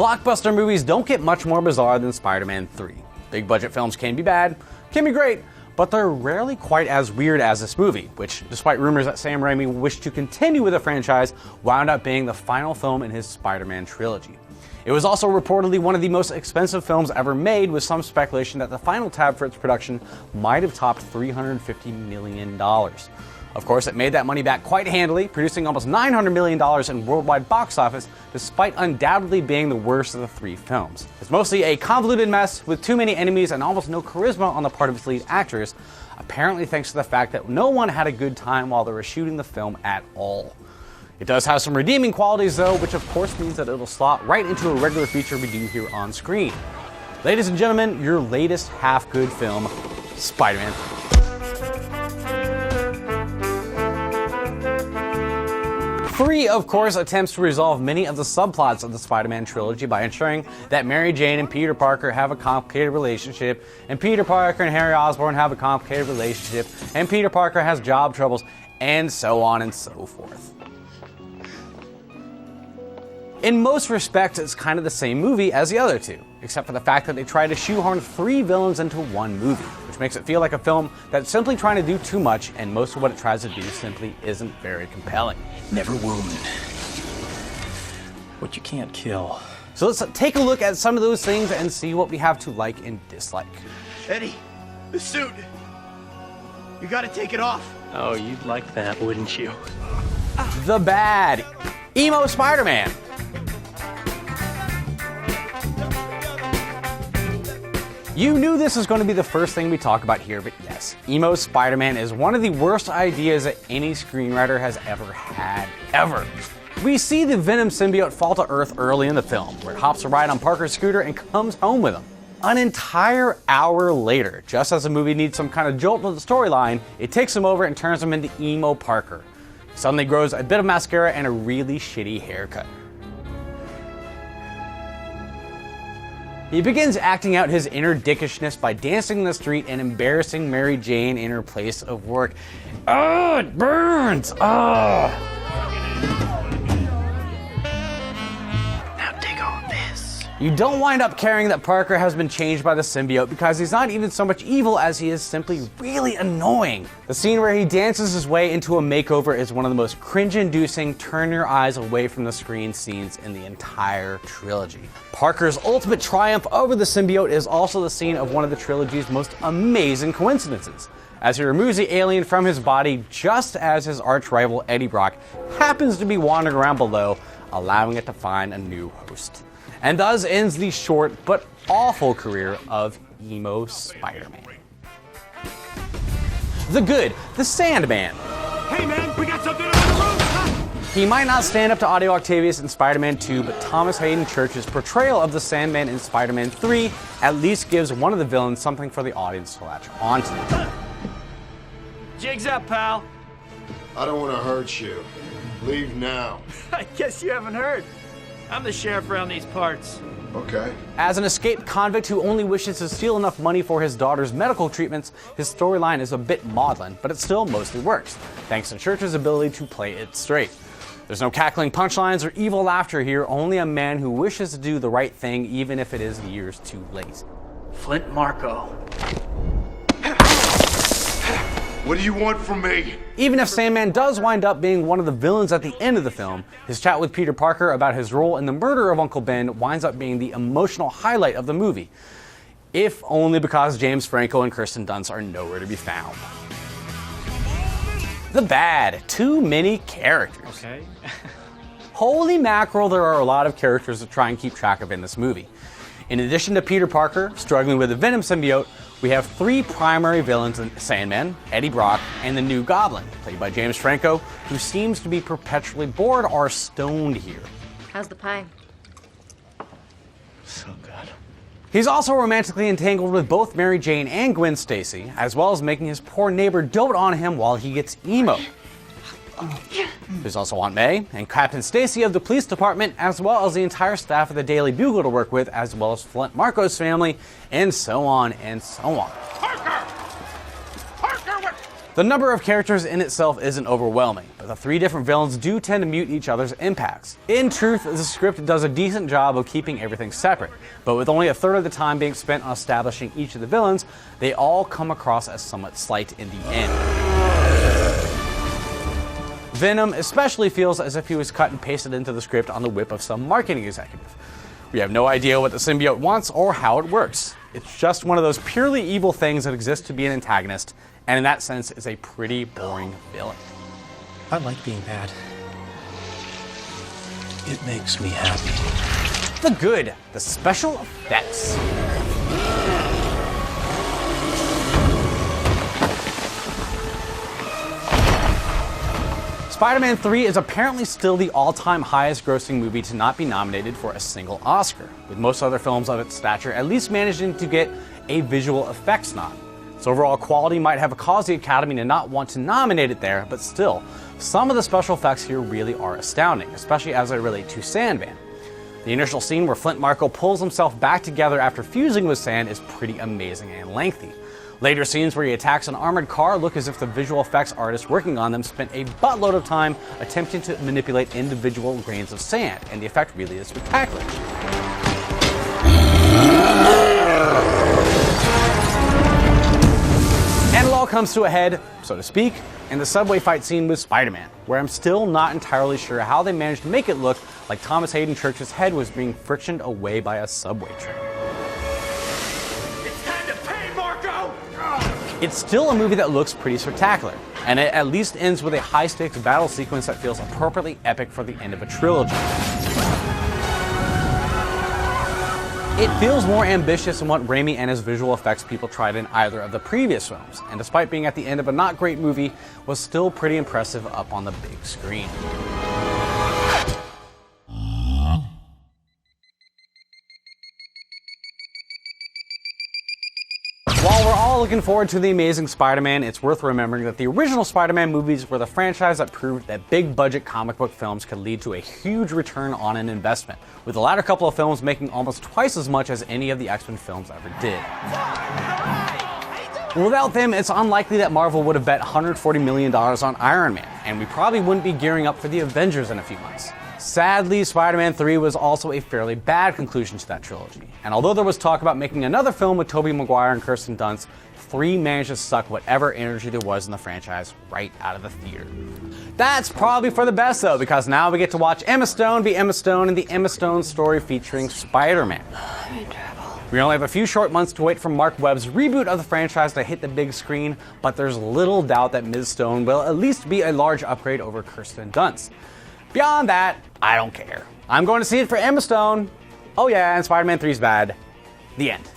Blockbuster movies don't get much more bizarre than Spider-Man 3. Big budget films can be bad, can be great, but they're rarely quite as weird as this movie, which, despite rumors that Sam Raimi wished to continue with the franchise, wound up being the final film in his Spider-Man trilogy. It was also reportedly one of the most expensive films ever made, with some speculation that the final tab for its production might have topped $350 million. Of course, it made that money back quite handily, producing almost $900 million in worldwide box office, despite undoubtedly being the worst of the three films. It's mostly a convoluted mess with too many enemies and almost no charisma on the part of its lead actors, apparently thanks to the fact that no one had a good time while they were shooting the film at all. It does have some redeeming qualities though, which of course means that it'll slot right into a regular feature we do here on screen. Ladies and gentlemen, your latest half-good film, Spider-Man 3. 3, of course, attempts to resolve many of the subplots of the Spider-Man trilogy by ensuring that Mary Jane and Peter Parker have a complicated relationship, and Peter Parker and Harry Osborn have a complicated relationship, and Peter Parker has job troubles, and so on and so forth. In most respects, it's kind of the same movie as the other two, except for the fact that they try to shoehorn 3 villains into one movie, which makes it feel like a film that's simply trying to do too much, and most of what it tries to do simply isn't very compelling. Never wound what you can't kill. So let's take a look at some of those things and see what we have to like and dislike. Eddie, the suit. You gotta take it off. Oh, you'd like that, wouldn't you? The bad. Emo Spider-Man. You knew this was going to be the first thing we talk about here, but yes, Emo Spider-Man is one of the worst ideas that any screenwriter has ever had, ever. We see the Venom symbiote fall to Earth early in the film, where it hops a ride on Parker's scooter and comes home with him. An entire hour later, just as the movie needs some kind of jolt to the storyline, it takes him over and turns him into Emo Parker. He suddenly grows a bit of mascara and a really shitty haircut. He begins acting out his inner dickishness by dancing in the street and embarrassing Mary Jane in her place of work. Oh, it burns! Oh! Now take all this. You don't wind up caring that Parker has been changed by the symbiote because he's not even so much evil as he is simply really annoying. The scene where he dances his way into a makeover is one of the most cringe-inducing, turn your eyes away from the screen scenes in the entire trilogy. Parker's ultimate triumph over the symbiote is also the scene of one of the trilogy's most amazing coincidences, as he removes the alien from his body just as his arch-rival Eddie Brock happens to be wandering around below, allowing it to find a new host. And thus ends the short but awful career of Emo Spider-Man. The good, the Sandman. Hey man, we got something on the roof! He might not stand up to Otto Octavius in Spider-Man 2, but Thomas Hayden Church's portrayal of the Sandman in Spider-Man 3 at least gives one of the villains something for the audience to latch onto. Jig's up, pal. I don't want to hurt you. Leave now. I guess you haven't heard. I'm the sheriff around these parts. Okay. As an escaped convict who only wishes to steal enough money for his daughter's medical treatments, his storyline is a bit maudlin, but it still mostly works, thanks to Church's ability to play it straight. There's no cackling punchlines or evil laughter here, only a man who wishes to do the right thing even if it is years too late. Flint Marko. What do you want from me? Even if Sandman does wind up being one of the villains at the end of the film, his chat with Peter Parker about his role in the murder of Uncle Ben winds up being the emotional highlight of the movie, if only because James Franco and Kirsten Dunst are nowhere to be found. The bad, too many characters. Okay. Holy mackerel, there are a lot of characters to try and keep track of in this movie. In addition to Peter Parker struggling with the Venom symbiote, we have 3 primary villains in Sandman, Eddie Brock, and the New Goblin, played by James Franco, who seems to be perpetually bored or stoned here. How's the pie? So good. He's also romantically entangled with both Mary Jane and Gwen Stacy, as well as making his poor neighbor dote on him while he gets emo. There's also Aunt May and Captain Stacy of the police department, as well as the entire staff of the Daily Bugle to work with, as well as Flint Marko's family, and so on and so on. Parker! Parker, The number of characters in itself isn't overwhelming, but the 3 different villains do tend to mute each other's impacts. In truth, the script does a decent job of keeping everything separate, but with only a third of the time being spent on establishing each of the villains, they all come across as somewhat slight in the end. Venom especially feels as if he was cut and pasted into the script on the whip of some marketing executive. We have no idea what the symbiote wants or how it works. It's just one of those purely evil things that exist to be an antagonist, and in that sense is a pretty boring villain. I like being bad. It makes me happy. The good, the special effects. Spider-Man 3 is apparently still the all-time highest grossing movie to not be nominated for a single Oscar, with most other films of its stature at least managing to get a visual effects nod. Its overall quality might have caused the Academy to not want to nominate it there, but still, some of the special effects here really are astounding, especially as they relate to Sandman. The initial scene where Flint Marko pulls himself back together after fusing with sand is pretty amazing and lengthy. Later scenes where he attacks an armored car look as if the visual effects artist working on them spent a buttload of time attempting to manipulate individual grains of sand, and the effect really is spectacular. And it all comes to a head, so to speak, in the subway fight scene with Spider-Man, where I'm still not entirely sure how they managed to make it look like Thomas Hayden Church's head was being frictioned away by a subway train. It's still a movie that looks pretty spectacular, and it at least ends with a high-stakes battle sequence that feels appropriately epic for the end of a trilogy. It feels more ambitious than what Raimi and his visual effects people tried in either of the previous films, and despite being at the end of a not great movie, was still pretty impressive up on the big screen. While we're all looking forward to The Amazing Spider-Man, it's worth remembering that the original Spider-Man movies were the franchise that proved that big-budget comic book films could lead to a huge return on an investment, with the latter couple of films making almost twice as much as any of the X-Men films ever did. Without them, it's unlikely that Marvel would have bet $140 million on Iron Man, and we probably wouldn't be gearing up for the Avengers in a few months. Sadly, Spider-Man 3 was also a fairly bad conclusion to that trilogy, and although there was talk about making another film with Tobey Maguire and Kirsten Dunst, 3 managed to suck whatever energy there was in the franchise right out of the theater. That's probably for the best though, because now we get to watch Emma Stone be Emma Stone in the Emma Stone story featuring Spider-Man. We only have a few short months to wait for Mark Webb's reboot of the franchise to hit the big screen, but there's little doubt that Ms. Stone will at least be a large upgrade over Kirsten Dunst. Beyond that, I don't care. I'm going to see it for Emma Stone. Oh yeah, and Spider-Man 3's bad. The end.